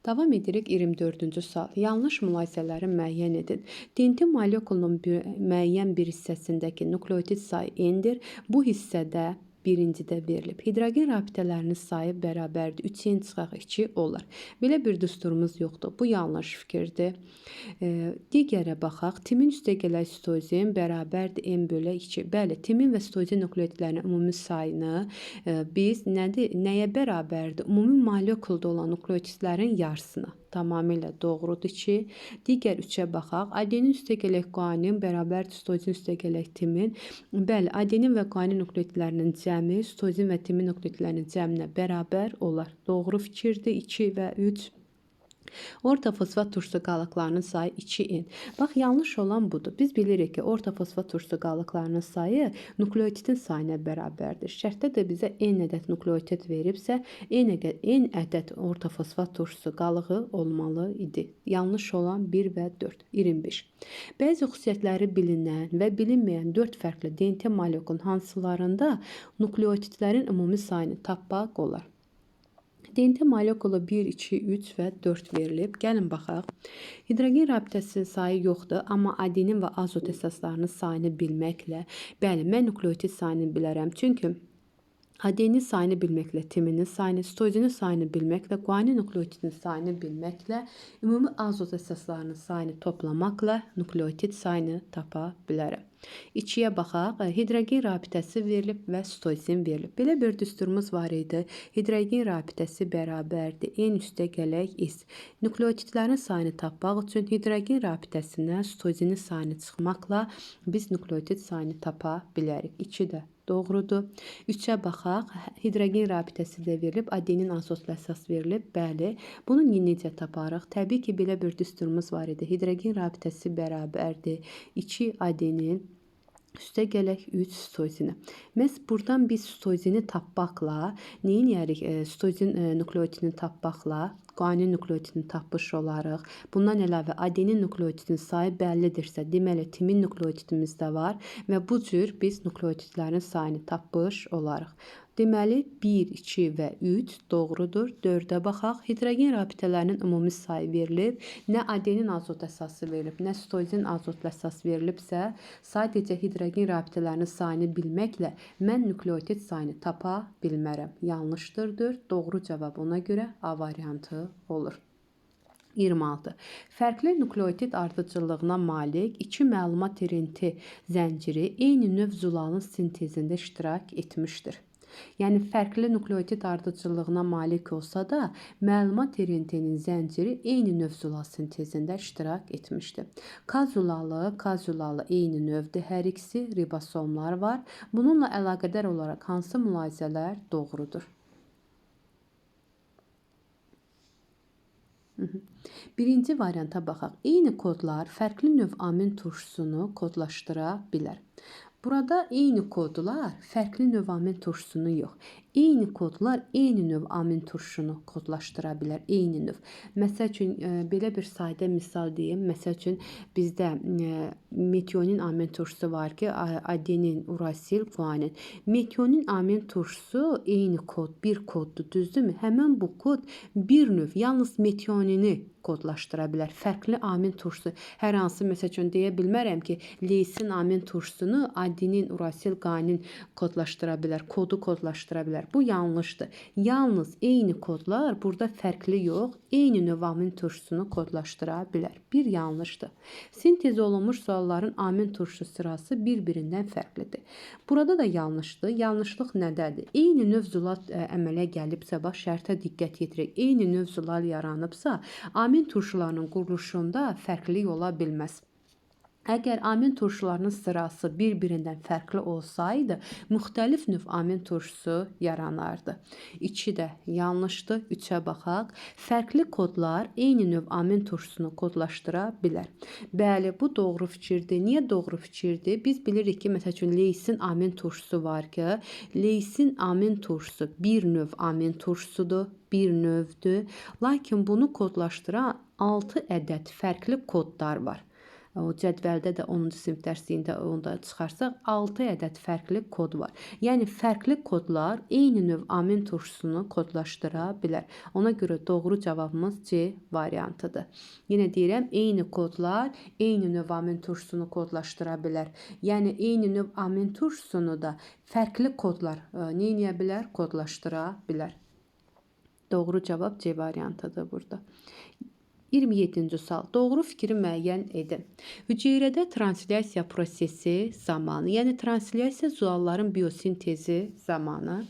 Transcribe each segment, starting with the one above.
Davam edirik 24-cü sual. Yanlış mülahizələri müəyyən edin. DNT molekulunun müəyyən bir hissəsindəki nukleotit sayı n-dir. Bu hissədə birincidə verilib. Hidrogen rabitələrinin sayı bərabərdir. 3n çıxaq 2 olar. Belə bir düsturumuz yoxdur. Bu yanlış fikirdir. Digərə baxaq. Timin üstəgələk sitozin bərabərdir n bölü 2. Bəli, timin və sitozin nukleotidlərinin ümumi sayını biz nəyə bərabərdir? Ümumi molekulda olan nukleotidlərin yarısına. Tamamilə doğrudur ki, digər üçə baxaq. Adenin üstəgələk guanin bərabərdir sitozin üstəgələk timin. Bəli, adenin və guanin nukleotidlərinin cəmi sitozin və timin nukleotidlərinin cəminə bərabər olar. Doğru fikirdir. 2 və 3. Orta fosfat turşusu qalıqlarının sayı 2n. Bax, yanlış olan budur. Biz bilirik ki, orta fosfat turşusu qalıqlarının sayı nukleotidin sayına bərabərdir. Şərtdə də bizə n ədəd nukleotid veribsə, n ədəd orta fosfat turşusu qalığı olmalı idi. Yanlış olan 1 və 4. 25. Bəzi xüsusiyyətləri bilinən və bilinməyən 4 fərqli DNT molekulun hansılarında nukleotidlərin ümumi sayını tapmaq olar? DNT molekulu 1, 2, 3 və 4 verilib. Gəlin baxaq. Hidrogen rabitəsinin sayı yoxdur, amma adenin və azot əsaslarının sayını bilməklə, bəli, mən nukleotid sayını bilərəm. Çünki adenin sayını bilməklə, timinin sayını, sitozinin sayını bilməklə, guanin nukleotidin sayını bilməklə, ümumi azot əsaslarının sayını toplamaqla nukleotid sayını tapa bilərəm. 2-yə baxaq. Hidrogen rabitəsi verilib və sitozin verilib. Belə bir düsturumuz var idi. Hidrogen rabitəsi bərabərdir n üstəgələk s. Nukleotidlərin sayını tapmaq üçün hidrogen rabitəsindən sitozinin sayını çıxmaqla biz nukleotid sayını tapa bilərik. 2 də doğrudur. 3-ə baxaq. Hidrogen rabitəsi də verilib, adenin azotla əsas verilib. Bəli. Bunu necə taparıq? Təbii ki, belə bir düsturumuz var idi. Hidrogen rabitəsi bərabərdir 2 adenin üstəgələk 3 sitozini. Məhz buradan biz sitozini tapmaqla, neyiniyərik? Sitozin nukleotidini tapmaqla guanin nukleotidini tapmış olarıq. Bundan əlavə adenin nukleotidinin sayı bəllidirsə, deməli timin nukleotidimiz də var və bu cür biz nukleotidlərin sayını tapmış olarıq. Deməli 1, 2 və 3 doğrudur. 4-ə baxaq. Hidrogen rabitələrinin ümumi sayı verilib. Nə adenin azot əsası verilib, nə sitozin azotla əsas verilibsə, sadəcə hidrogen rabitələrinin sayını bilməklə mən nukleotid sayını tapa bilmərəm. Yanlışdırdır. Doğru cavab ona görə A variantı olur. 26. Fərqli nukleotid ardıcıllığına malik 2 məlumat RNT zənciri eyni növ zulalın sintezində iştirak etmişdir. Yəni, fərqli nukleotid ardıcıllığına malik olsa da, məlumat RNT-nin zənciri eyni növ zulal sintezində iştirak etmişdir. K zulalı eyni növdür. Hər ikisi ribosomlar var. Bununla əlaqədar olaraq hansı mülahizələr doğrudur? Birinci varianta baxaq. Eyni kodlar fərqli növ amin turşusunu kodlaşdıra bilər. Burada eyni kodlar fərqli növ amin turşusunu yox. Eyni kodlar eyni növ amin turşusunu kodlaşdıra bilər. Eyni növ. Məsəl üçün, belə bir sadə misal deyim. Məsəl üçün, bizdə metionin amin turşusu var ki, adenin, urasil, guanin. Metionin amin turşusu eyni kod, bir koddur, düzdürmü? Həmən bu kod bir növ, yalnız metionini kodlaşdıra bilər. Fərqli amin turşusu. Hər hansı, məsəl üçün, deyə bilmərəm ki, leysin amin turşusunu adenin, urasil, guanin kodlaşdıra bilər, kodu kodlaşdıra bilər. Bu yanlışdır. Yalnız eyni kodlar burada fərqli yox, eyni növ amin turşusunu kodlaşdıra bilər. Bir yanlışdır. Sintez olunmuş sualların amin turşusu sırası bir-birindən fərqlidir. Burada da yanlışdır. Yanlışlıq nədədir? Eyni növ zulal əmələ gəlibsə, bax, şərtə diqqət yetirək. Eyni növ zulal yaranıbsa, amin turşularının quruluşunda fərqlilik ola bilməz. Əgər amin turşularının sırası bir-birindən fərqli olsaydı, müxtəlif növ amin turşusu yaranardı. 2 də yanlışdır. 3-ə baxaq. Fərqli kodlar eyni növ amin turşusunu kodlaşdıra bilər. Bəli, bu doğru fikirdir. Niyə doğru fikirdir? Biz bilirik ki, məsəl üçün, leysin amin turşusu var ki, leysin amin turşusu bir növ amin turşusudur, bir növdür. Lakin bunu kodlaşdıran 6 ədəd fərqli kodlar var. o cədvəldə də 10-cu sinif dərsliyində onda çıxarsaq 6 ədəd fərqli kod var. Yəni fərqli kodlar eyni növ amin turşusunu kodlaşdıra bilər. Ona görə doğru cavabımız C variantıdır. Yenə deyirəm, eyni kodlar eyni növ amin turşusunu kodlaşdıra bilər. Yəni eyni növ amin turşusunu da fərqli kodlar nə edə bilər? Kodlaşdıra bilər. Doğru cavab C variantıdır burada. 27-ci sual. Doğru fikri müəyyən edin. Hüceyrədə translyasiya prosesi zamanı, yəni translyasiya sualların biosintezi zamanı.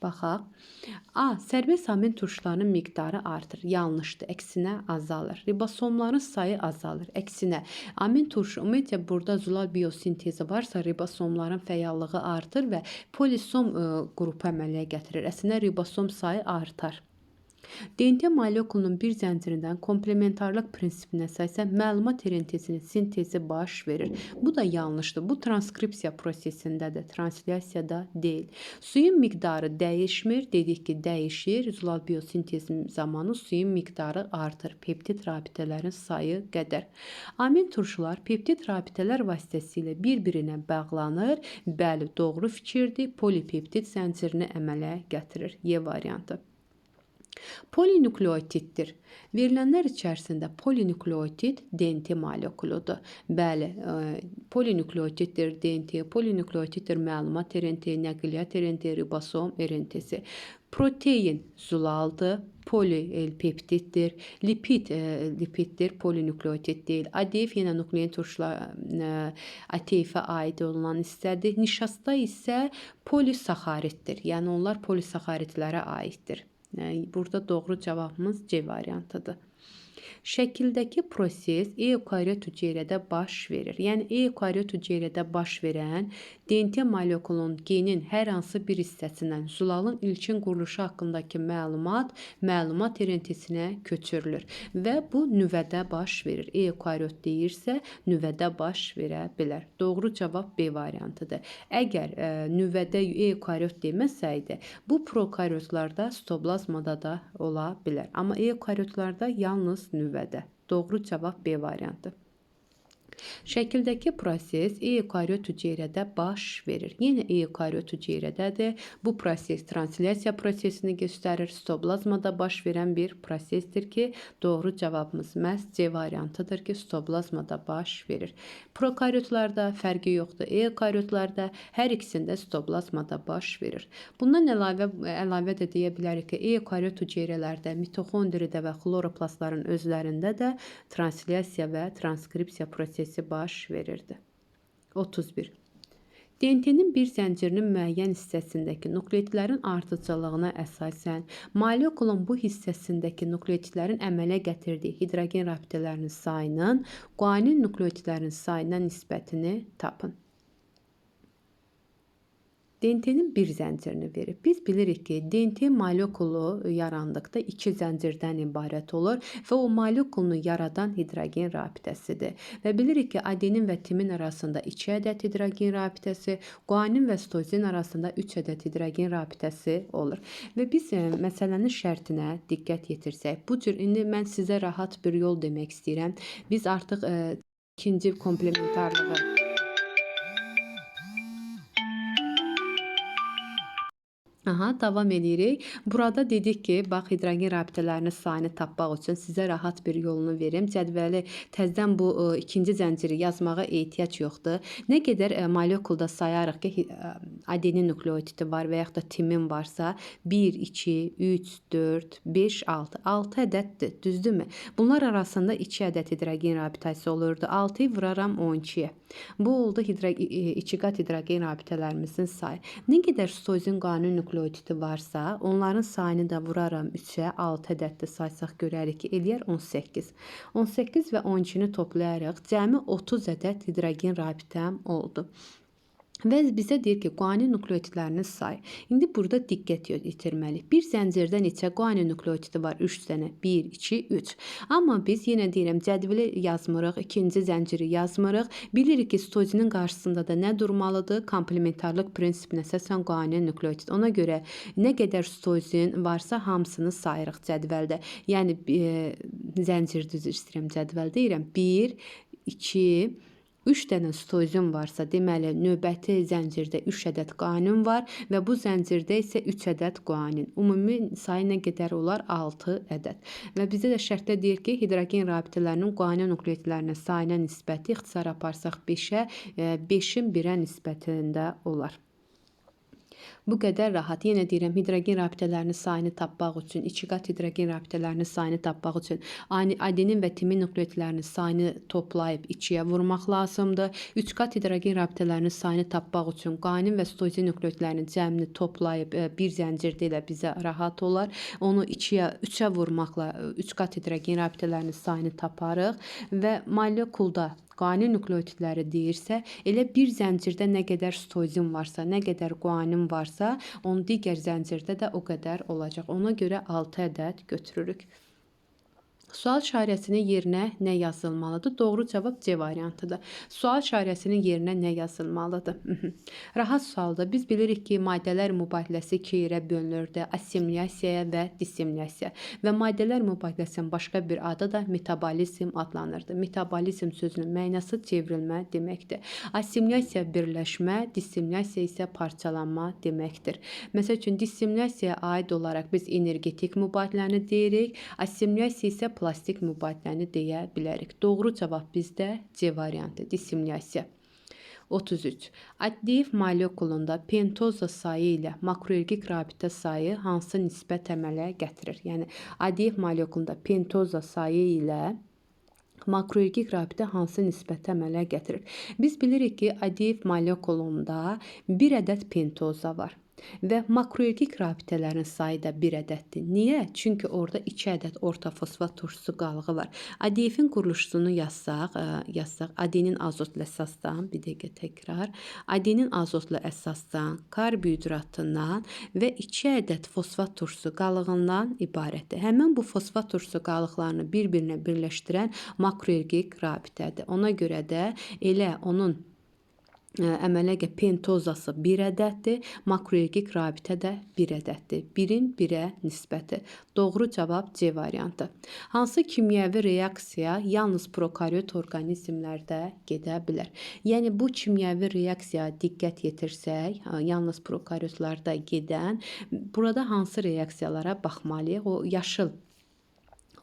Baxaq. A. Sərbəst amin turşularının miqdarı artır. Yanlışdır. Əksinə azalır. Ribosomların sayı azalır. Əksinə amin turşu ümumiyyətlə burada zulal biosintezi varsa ribosomların fəallığı artır və polisom qrupu əməliyə gətirir. Əslində ribosom sayı artar. DNT molekulunun bir zəncirindən komplementarlıq prinsipinə əsasən məlumat rentezinin sintezi baş verir. Bu da yanlışdır. Bu transkripsiya prosesindədir, translyasiyada deyil. Suyun miqdarı dəyişmir. Dedik ki, dəyişir. Zulal biosintez zamanı suyun miqdarı artır. Peptid rabitələrin sayı qədər. Amin turşular peptid rabitələr vasitəsilə bir-birinə bağlanır. Bəli, doğru fikirdir. Polipeptid zəncirini əmələ gətirir. Y variantı. Polinukleotiddir. Verilənlər içərisində polinukleotid DNT molekuludur. Bəli, polinukleotiddir DNT, polinukleotiddir məlumat RNT, nəqliyyat RNT, ribosom RNT-si. Protein zulaldır, polipeptiddir, lipiddir, polinukleotid deyil. ADF yenə nuklein turşular ATF-ə aid olan hissədir. Nişasta isə polisaxariddir. Yəni onlar polisaxaridlərə aiddir. Burada doğru cavabımız C variantıdır. Şəkildəki proses eukariot hüceyrədə baş verir. Yəni eukariot hüceyrədə baş verən DNT molekulunun genin hər hansı bir hissəsindən zulalın ilkin quruluşu haqqındakı məlumat RNT-sinə köçürülür və bu nüvədə baş verir. Eukariot deyirsə, nüvədə baş verə bilər. Doğru cavab B variantıdır. Əgər nüvədə eukariot deməsəydi, bu prokariotlarda stoplazmada da ola bilər. Amma eukariotlarda yalnız nüvədə. Doğru cavab B variantı. Şəkildəki proses eukariot hüceyrədə baş verir. Yenə eukariot hüceyrədədir. Bu proses translyasiya prosesini göstərir. Stoplazmada baş verən bir prosesdir ki, doğru cavabımız məhz C variantıdır ki, stoplazmada baş verir. Prokariotlarda fərqi yoxdur. Eukariotlarda hər ikisində stoplazmada baş verir. Bundan əlavə də deyə bilərik ki, eukariot hüceyrələrdə, mitoxondriyada və xloroplastların özlərində də translyasiya və transkripsiya prosesi baş verirdi. 31. DNT-nin bir zəncirinin müəyyən hissəsindəki nukleotidlərin ardıcıllığına əsasən molekulun bu hissəsindəki nukleotidlərin əmələ gətirdiyi hidrogen rabitələrinin sayının guanin nukleotidlərin sayına nisbətini tapın. DNT-nin bir zəncirini verir. Biz bilirik ki, DNT molekulu yarandıqda iki zəncirdən ibarət olur və o molekulunu yaradan hidrogen rabitəsidir. Və bilirik ki, adenin və timin arasında 2 ədəd hidrogen rabitəsi, guanin və sitozin arasında 3 ədəd hidrogen rabitəsi olur. Və biz məsələnin şərtinə diqqət yetirsək, bu cür indi mən sizə rahat bir yol demək istəyirəm. Biz artıq ikinci komplementarlığı davam edirik. Burada dedik ki, bax hidrogen rabitələrinin sayını tapmaq üçün sizə rahat bir yolunu verim. Cədvəli təzədən bu ikinci zənciri yazmağa ehtiyac yoxdur. Nə qədər molekulda sayarıq ki, adenin nukleotidi var və yaxud da timin varsa 1, 2, 3, 4, 5, 6. 6 ədəddir, düzdürmü? Bunlar arasında 2 ədəd hidrogen rabitəsi olurdu. 6-yı vuraram 12-yə. Bu oldu 2 qat hidrogen rabitələrimizin sayı. Nə qədər sitozin qanun nukleotidi varsa, onların sayını da vuraram 3-ə, 6 ədəddə saysaq görərik ki, eləyər 18. 18 və 12-ni toplayarıq, cəmi 30 ədəd hidrogen rabitəm oldu. Və bizə deyir ki, guanin nukleotidlərinin sayı. İndi burada diqqət yetirməliyik. Bir zəncirdə neçə guanin nukleotidi var? 3 dənə. 1, 2, 3. Amma biz yenə deyirəm, cədvəli yazmırıq, ikinci zənciri yazmırıq. Bilirik ki, sitozinin qarşısında da nə durmalıdır? Komplementarlıq prinsipinə əsasən guanin nukleotid. Ona görə nə qədər sitozin varsa hamısını sayırıq cədvəldə. Yəni zəncir düzür istəyirəm, cədvəl deyirəm. 1, 2, 3 dənə stoizin varsa, deməli növbəti zəncirdə 3 ədəd guanin var və bu zəncirdə isə 3 ədəd guanin. Ümumi sayı nə qədər olar? 6 ədəd. Və bizə də şərtdə deyir ki, hidrogen rabitələrinin guanin nukleotidlərinə sayına nisbəti ixtisar aparsaq 5-ə, 5-in 1-ə nisbətində olar. Bu qədər rahat. Yenə deyirəm, hidrogen rabitələrinin sayını tapmaq üçün, 2 qat hidrogen rabitələrinin sayını tapmaq üçün adenin və timin nukleotidlərinin sayını toplayıb 2-yə vurmaq lazımdır. 3 qat hidrogen rabitələrinin sayını tapmaq üçün guanin və stoizin nukleotidlərinin cəmini toplayıb bir zəncirdə ilə bizə rahat olar. Onu 3-ə vurmaqla 3 qat hidrogen rabitələrinin sayını taparıq və molekulda guanin nukleotidləri deyirsə, elə bir zəncirdə nə qədər stoizin varsa, nə qədər guanin varsa, onun digər zəncirdə də o qədər olacaq. Ona görə 6 ədəd götürürük. Sual işarəsinin yerinə nə yazılmalıdır? Doğru cavab C variantıdır. Sual işarəsinin yerinə nə yazılmalıdır? Rahat sualdır. Biz bilirik ki, maddələr mübadiləsi 2 yerə bölünür. Assimilyasiya və dissimilasiya. Və maddələr mübadiləsinin başqa bir adı da metabolizm adlanırdı. Metabolizm sözünün mənası çevrilmə deməkdir. Assimilyasiya birləşmə, dissimilasiya isə parçalanma deməkdir. Məsəl üçün, dissimiliyasiyaya aid olaraq biz energetik mübadiləni deyirik. Assimilyasiya isə plastik mübadiləni deyə bilərik. Doğru cavab bizdə C variantı, dissimilasiya. 33. Additiv molekulunda pentoza sayı ilə makroergik rabitə sayı hansı nisbət əmələ gətirir? Yəni, additiv molekulunda pentoza sayı ilə makroergik rabitə hansı nisbət əmələ gətirir? Biz bilirik ki, additiv molekulunda 1 ədəd pentoza var. Və makroergik rabitələrin sayı da 1 ədəddir. Niyə? Çünki orada 2 ədəd orta fosfat turşusu qalığı var. Adenifin quruluşunu yazsaq, adenin azotlu əsasdan, bir dəqiqə təkrar, adenin azotlu əsasdan, karbohidratından və 2 ədəd fosfat turşusu qalığından ibarətdir. Həmin bu fosfat turşusu qalıqlarını bir-birinə birləşdirən makroergik rabitədir. Ona görə də elə onun əmələ pentozası 1 ədəddir, makroergik rabitə də 1 ədəddir. 1-in 1-ə nisbəti. Doğru cavab C variantı. Hansı kimyəvi reaksiya yalnız prokaryot orqanizmlərdə gedə bilər? Yəni, bu kimyəvi reaksiyaya diqqət yetirsək, yalnız prokaryotlarda gedən, burada hansı reaksiyalara baxmalıyıq? O yaşıl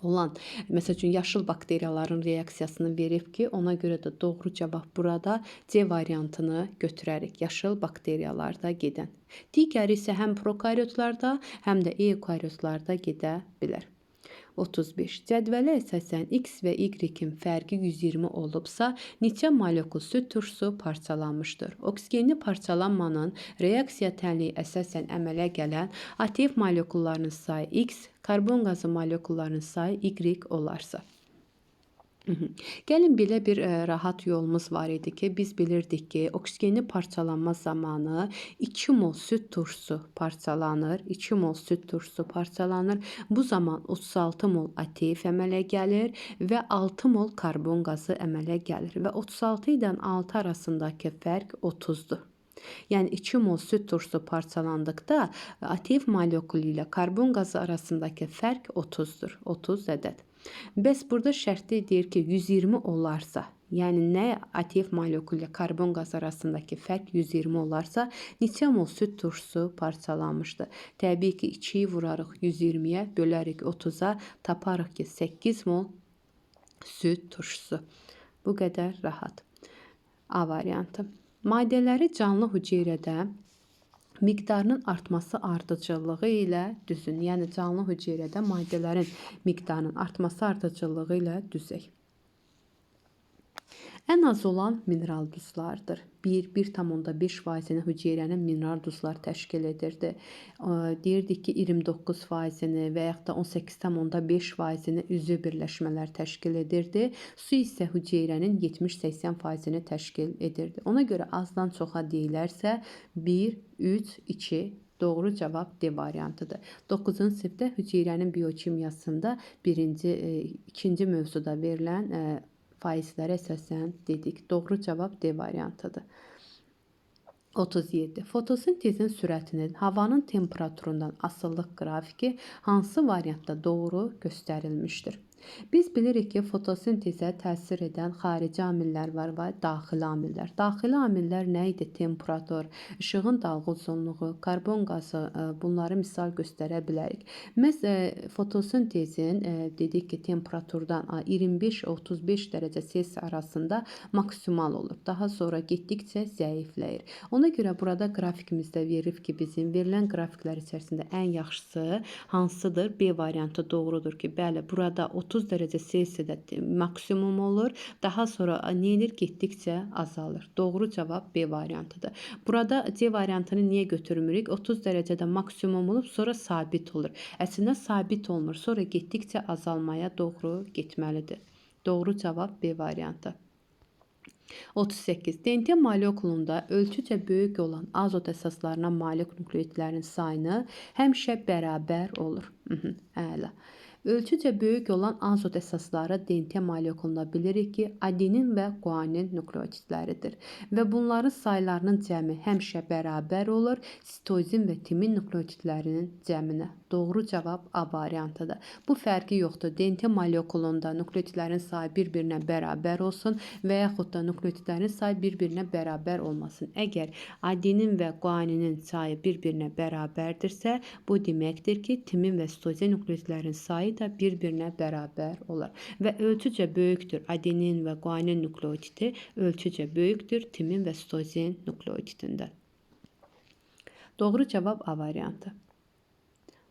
olan, məsəl üçün, yaşıl bakteriyaların reaksiyasını verib ki, ona görə də doğru cavab burada C variantını götürərik. Yaşıl bakteriyalarda gedən. Digəri isə həm prokaryotlarda, həm də eukaryotlarda gedə bilər. 35. Cədvələ əsasən X və Y-in fərqi 120 olubsa, neçə molekul süd turşusu parçalanmışdır? Oksigenli parçalanmanın reaksiya tənliyi əsasən əmələ gələn ATF molekullarının sayı X, karbon qazı molekullarının sayı Y olarsa. Gəlin, belə bir rahat yolumuz var idi ki, biz bilirdik ki, oksigenli parçalanma zamanı 2 mol süd turşusu parçalanır. 2 mol süd turşusu parçalanır. Bu zaman 36 mol ATF əmələ gəlir və 6 mol karbon qazı əmələ gəlir. Və 36 ilə 6 arasındakı fərq 30-dur. Yəni, 2 mol süd turşusu parçalandıqda ATF molekulu ilə karbon qazı arasındakı fərq 30-dur. 30 ədəd. Bəs burada şərtdə deyir ki, 120 olarsa, yəni nə ATF molekulu ilə karbon qazı arasındakı fərq 120 olarsa, neçə mol süd turşusu parçalanmışdır? Təbii ki, 2-yi vurarıq 120-yə, bölərik 30-a, taparıq ki, 8 mol süd turşusu. Bu qədər rahat. A variantı. Maddələri canlı hüceyrədə miqdarının artması ardıcıllığı ilə düzün. Yəni, canlı hüceyrədə maddələrin miqdarının artması ardıcıllığı ilə düzək. Ən az olan mineral duzlardır. 1,5%-ni hüceyrənin mineral duzlar təşkil edirdi. Deyirdik ki, 29%-ni və yaxud da 18,5%-ni üzvü birləşmələr təşkil edirdi. Su isə hüceyrənin 70-80%-ni təşkil edirdi. Ona görə azdan çoxa deyilərsə 1, 3, 2 doğru cavab D variantıdır. 9-cu sinifdə hüceyrənin biokimyasında ikinci mövzuda verilən faizlərə əsasən dedik. Doğru cavab D variantıdır. 37. Fotosintezin sürətinin havanın temperaturundan asılılıq qrafiki hansı variantda doğru göstərilmişdir? Biz bilirik ki, fotosintezə təsir edən xarici amillər var və daxili amillər. Daxili amillər nə idi? Temperatur, işığın dalğa uzunluğu, karbon qazı, bunları misal göstərə bilərik. Məhz fotosintezin dedik ki, temperaturdan 25-35 dərəcə Selsi arasında maksimal olur. Daha sonra getdikcə zəifləyir. Ona görə burada qrafikimizdə verilib ki, bizim verilən qrafiklər içərisində ən yaxşısı hansıdır? B variantı doğrudur ki, bəli, burada 30 dərəcə Selsidə maksimum olur. Daha sonra nə edir? Getdikcə azalır. Doğru cavab B variantıdır. Burada C variantını niyə götürmürük? 30 dərəcədə maksimum olub, sonra sabit olur. Əslində sabit olmur. Sonra getdikcə azalmaya doğru getməlidir. Doğru cavab B variantı. 38. DNT molekulunda ölçücə böyük olan azot əsaslarına malik nukleotidlərin sayını həmişə bərabər olur. Əla. Ölçücə böyük olan azot əsasları DNT molekulunda bilirik ki, adenin və guanin nukleotidləridir və bunların saylarının cəmi həmişə bərabər olur sitozin və timin nukleotidlərinin cəminə. Doğru cavab A variantıdır. Bu fərqi yoxdur. DNT molekulunda nukleotidlərin sayı bir-birinə bərabər olsun və yaxud da nukleotidlərin sayı bir-birinə bərabər olmasın. Əgər adenin və guaninin sayı bir-birinə bərabərdirsə, bu deməkdir ki, timin və sitozin nukleotidlərin sayı da bir-birinə bərabər olar və ölçücə böyükdür. Adenin və guanin nukleotidi ölçücə böyükdür timin və sitozin nukleotidindən. Doğru cavab A variantı.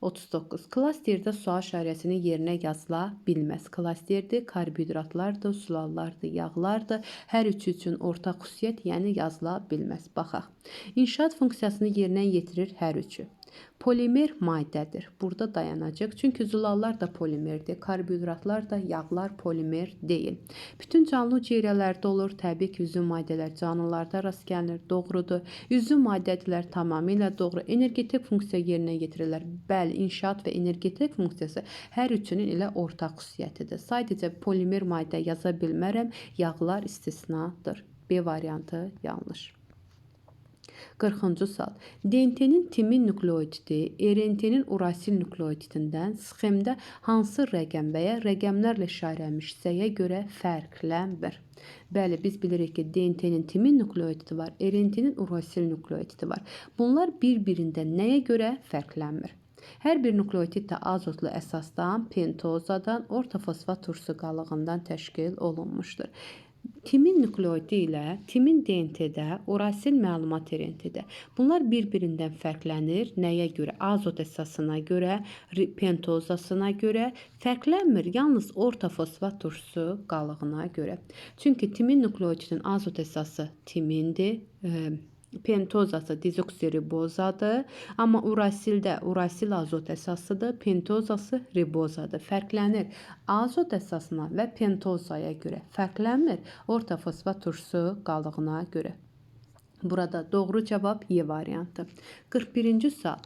39. Klasterdə sual işarəsinin yerinə yazıla bilməz. Klasterdir, karbohidratlardır, sulallardır, yağlardır. Hər üçü üçün ortaq xüsusiyyət, yəni yazıla bilməz. Baxaq. İnşaat funksiyasını yerinə yetirir hər üçü. Polimer maddədir. Burada dayanacaq. Çünki zulallar da polimerdir. Karbohidratlar da, yağlar polimer deyil. Bütün canlı hüceyrələrdə olur. Təbii ki, üzüm maddələr canlılarda rast gəlinir. Doğrudur. Üzüm maddədirlər tamamilə doğru. Energetik funksiya yerinə yetirirlər. Bəli, inşaat və energetik funksiyası hər üçünün ilə ortaq xüsusiyyətidir. Sadəcə polimer maddə yaza bilmərəm. Yağlar istisnadır. B variantı yanlış. 40-cı sual. DNT-nin timin nukleotidi RNT-nin urasil nukleotidindən sxemdə hansı rəqəm və ya rəqəmlərlə işarələnmiş hissəyə görə fərqlənmir? Bəli, biz bilirik ki, DNT-nin timin nukleotidi var, RNT-nin urasil nukleotidi var. Bunlar bir-birindən nəyə görə fərqlənmir? Hər bir nukleotid də azotlu əsasdan, pentozadan, ortofosfat turşusu qalığından təşkil olunmuşdur. Timin nukleotidi ilə timin DNT-də, urasil məlumat RNT-də. Bunlar bir-birindən fərqlənir. Nəyə görə? Azot əsasına görə, pentozasına görə fərqlənmir. Yalnız ortofosfat turşusu qalığına görə. Çünki timin nukleotidin azot əsası timindir. Pentozası dezoksiribozadır. Amma urasildə urasil azot əsasıdır, pentozası ribozadır. Fərqlənir. Azot əsasına və pentozaya görə fərqlənmir. Ortofosfat turşusu qalığına görə. Burada doğru cavab Y variantı. 41-ci sual.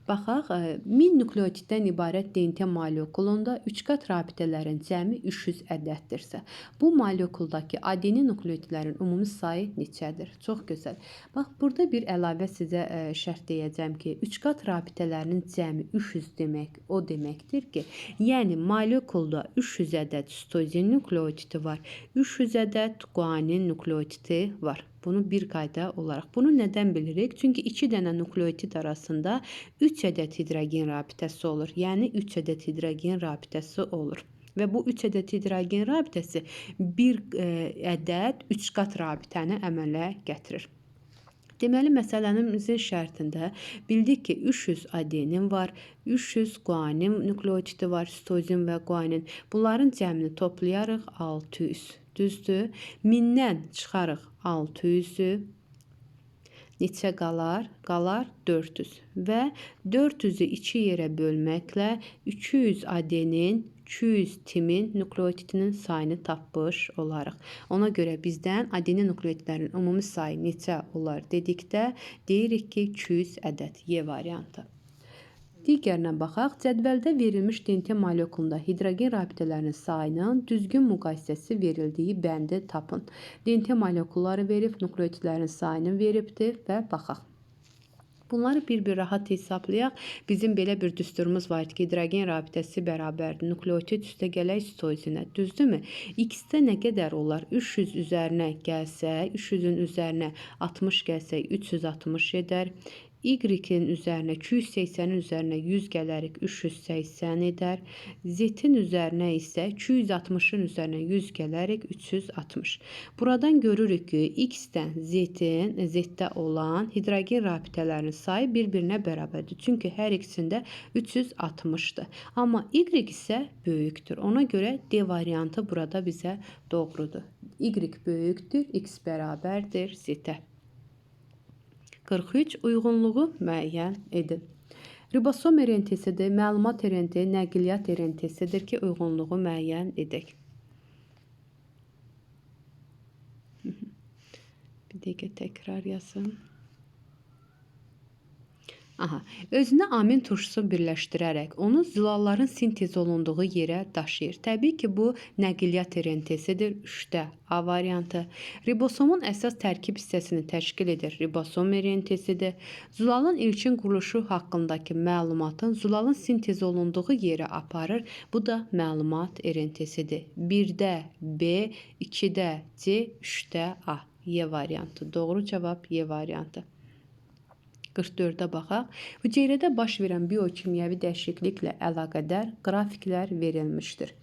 Baxaq, 1000 nukleotiddən ibarət DNT molekulunda 3 qat rabitələrin cəmi 300 ədəddirsə, bu molekuldakı adenin nukleotidlərin ümumi sayı neçədir? Çox gözəl. Bax, burada bir əlavə sizə şərt deyəcəm ki, 3 qat rabitələrinin cəmi 300 demək o deməkdir ki, yəni molekulda 300 ədəd sitozin nukleotidi var, 300 ədəd guanin nukleotidi var. Bunu bir qayda olaraq. Bunu nədən bilirik? Çünki 2 dənə nukleotid arasında 3 ədəd hidrogen rabitəsi olur. Yəni 3 ədəd hidrogen rabitəsi olur. Və bu 3 ədəd hidrogen rabitəsi bir ədəd 3 qat rabitəni əmələ gətirir. Deməli, məsələmizin şərtində bildik ki, 300 adenin var, 300 guanin nukleotidi var, sitozin və guanin. Bunların cəmini toplayarıq 600. Düzdür? 1000-dən çıxarıq 600-ü. Neçə qalar? Qalar 400. Və 400-ü 2 yerə bölməklə 200 adenin, 200 timin nukleotidinin sayını tapmış olarıq. Ona görə bizdən adenin nukleotidlərin ümumi sayı neçə olar dedikdə deyirik ki, 200 ədəd. Y variantı. Digərinə baxaq. Cədvəldə verilmiş DNT molekulunda hidrogen rabitələrinin sayının düzgün müqayisəsi verildiyi bəndi tapın. DNT molekulları verib, nukleotidlərin sayını veribdir və baxaq. Bunları bir rahat hesablayaq. Bizim belə bir düsturumuz var ki, hidrogen rabitəsi bərabərdir nukleotit üstə gələk stoizinə. Düzdürmü? X-də nə qədər olar? 300 üzərinə gəlsək, 300-ün üzərinə 60 gəlsək 360 edər. Y-in üzərinə 280-in üzərinə 100 gələrik 380 edər. Z-in üzərinə isə 260-ın üzərinə 100 gələrik 360. Buradan görürük ki, X-dən Z-də olan hidrogen rabitələrinin sayı bir-birinə bərabərdir. Çünki hər ikisində 360-dır. Amma Y isə böyükdür. Ona görə D variantı burada bizə doğrudur. Y böyükdür, X bərabərdir Z-ə. 43. Uyğunluğu müəyyən edin. Ribosom RNT-sidir, məlumat RNT, nəqliyyat RNT-sidir ki, uyğunluğu müəyyən edək. Bir dəqiqə təkrar yazın. Özünə amin turşusu birləşdirərək onu zülalların sintez olunduğu yerə daşıyır. Təbii ki, bu nəqliyyat RNT-sidir. 3-də A variantı. Ribosomun əsas tərkib hissəsini təşkil edir. Ribosom RNT-sidir. Zülalın ilkin quruluşu haqqındakı məlumatın zülalın sintez olunduğu yerə aparır. Bu da məlumat RNT-sidir. 1-də B, 2-də C, 3-də A. Y variantı. Doğru cavab Y variantı. 44-də baxaq. Hüceyrədə baş verən biokimyəvi dəyişikliklə əlaqədar qrafiklər verilmişdir.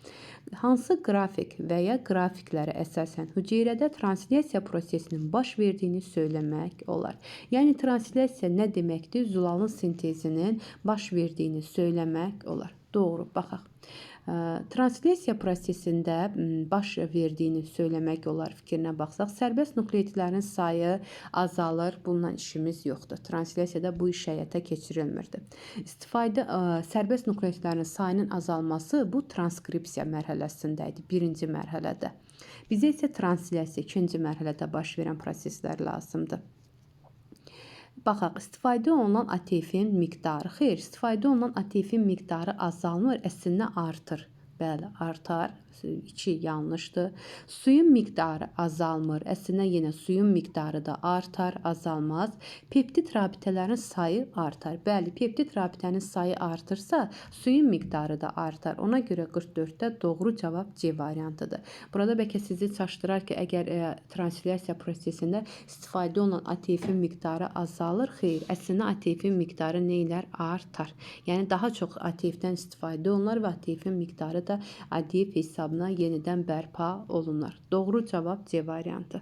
Hansı qrafik və ya qrafiklərə əsasən hüceyrədə translyasiya prosesinin baş verdiyini söyləmək olar. Yəni, translyasiya nə deməkdir? Zülalın sintezinin baş verdiyini söyləmək olar. Doğru, baxaq. Translyasiya prosesində baş verdiyini söyləmək olar fikrinə baxsaq, sərbəst nukleotidlərin sayı azalır. Bununla işimiz yoxdur. Translyasiyada bu iş həyata keçirilmirdi. Sərbəst nukleotidlərin sayının azalması bu transkripsiya mərhələsində idi, birinci mərhələdə. Bizə isə translyasiya ikinci mərhələdə baş verən proseslər lazımdır. Baxaq, istifadə olunan ATF-in miqdarı. Xeyr, istifadə olunan ATF-in miqdarı azalmır, əslində artır. Bəli, artar. 2 yanlışdır. Suyun miqdarı azalmır. Əslində yenə suyun miqdarı da artar, azalmaz. Peptid rabitələrin sayı artar. Bəli, peptid rabitənin sayı artırsa, suyun miqdarı da artar. Ona görə 44-də doğru cavab C variantıdır. Burada bəlkə sizi çaşdırar ki, əgər translyasiya prosesində istifadə olunan ATF-in miqdarı azalır. Xeyr, əslində ATF-in miqdarı nə ilə artar. Yəni, daha çox ATF-dən istifadə olunur və ATF-in miqdarı da ADF hesabına yenidən bərpa olunur. Doğru cavab C variantı.